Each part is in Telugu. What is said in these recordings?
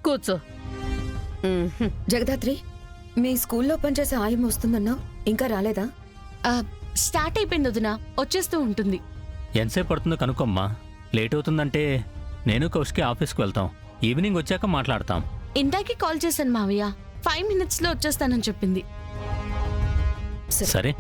కూర్చో. జగదాత్రి, మీ స్కూల్లో పనిచేసే ఆయమ్మ వస్తుందన్నావు, ఇంకా రాలేదా? స్టార్ట్ అయిపోయింది వదినా, వచ్చేస్తూ ఉంటుంది. ఎంతసేపు పడుతుందో కనుక్కోమ్మా. లేట్ అవుతుందంటే నేను కౌశికి ఆఫీస్కి వెళ్తాం. ఈవినింగ్ వచ్చాక మాట్లాడతాం. ఇందాకే కాల్ చేశాను మావయ్య, 5 minutes లో వచ్చేస్తానని చెప్పింది. సరే.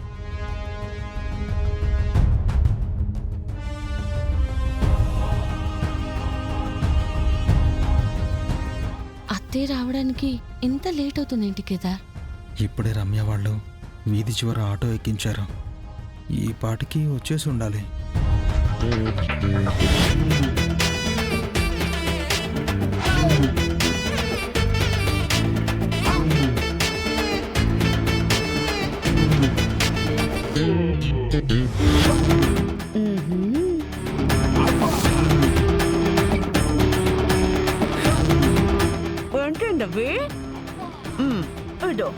అత్తయ్య రావడానికి ఇంత లేట్ అవుతుంది ఏంటి కేదార్? ఇప్పుడే రమ్య వాళ్ళు వీధి చివర ఆటో ఎక్కించారు. ఈ పాటికి వచ్చేసి ఉండాలి. ఏంటండి ఇదో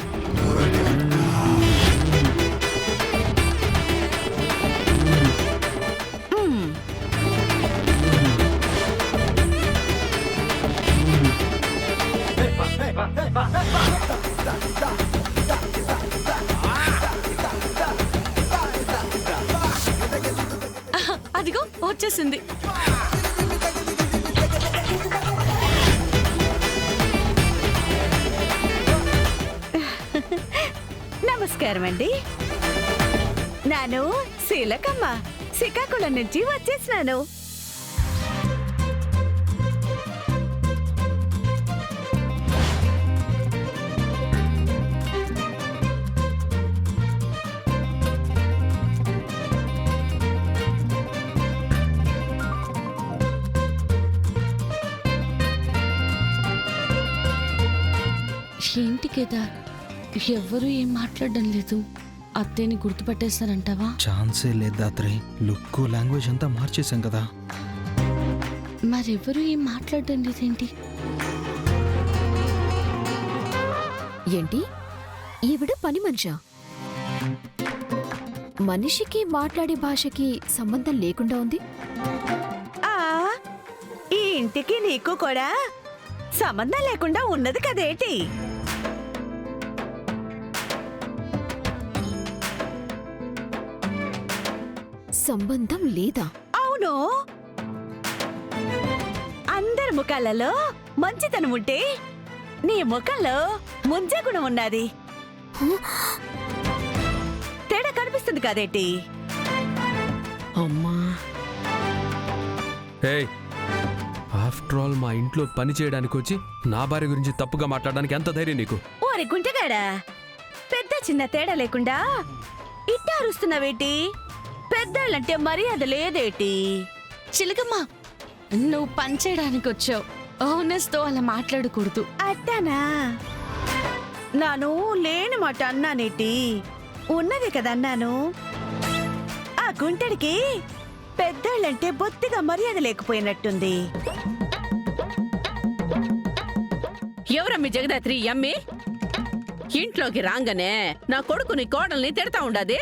అదిగో వచ్చేసింది. నమస్కారం అండి. నేను శీలకమ్మ, శ్రీకాకుళం నుంచి వచ్చేసినాను. ఏంటి కేదార్, ఎవ్వరూ ఏం మాట్లాడడం లేదు. అత్తయ్యని గుర్తుపట్టేస్తారంటావా? ఛాన్సే లేదు దాత్రి. లుక్ లాంగ్వేజ్ అంతా మార్చేశాం కదా. మరెవ్వరూ ఏం మాట్లాడడం లేదేంటి? ఏంటి ఈవిడ పని మనిషా? మనిషికి మాట్లాడే భాషకి సంబంధం లేకుండా ఉంది. ఈ ఇంటికి నీకు కూడా సంబంధం లేకుండా ఉన్నది కదేటి? సంబంధం లేదా? అవును. అందరి ముఖాలలో మంచితనం ఉంటే నీ ముఖంలో ముంజే గుణం ఉన్నది. తేడా కనిపిస్తుంది కదేటి? అమ్మా, ఆఫ్టర్ ఆల్ మా ఇంట్లో పని చేయడానికి వచ్చి నా భార్య గురించి తప్పుగా మాట్లాడడానికి ఎంత ధైర్యం నీకు? ఓరి గుంటగాడా, పెద్ద చిన్న తేడా లేకుండా ఇట్టా అరుస్తున్నావేటి? పెద్దాళ్ళంటే మర్యాద లేదేటి? చిలకమ్మ, నువ్వు పని చేయడానికి వచ్చావు. ఓనర్స్ తో అలా మాట్లాడకూడదు. అట్టానా? నాను లేని మాట అన్నానేటి? ఉన్నది కదా అన్నాను. ఆ గుంటడికి పెద్దాళ్ళంటే బొత్తిగా మర్యాద లేకపోయినట్టుంది. ఎవరమ్మి జగదాత్రి అమ్మి? ఇంట్లోకి రాగానే నా కొడుకుని కోడల్ని తిడతా ఉండాది.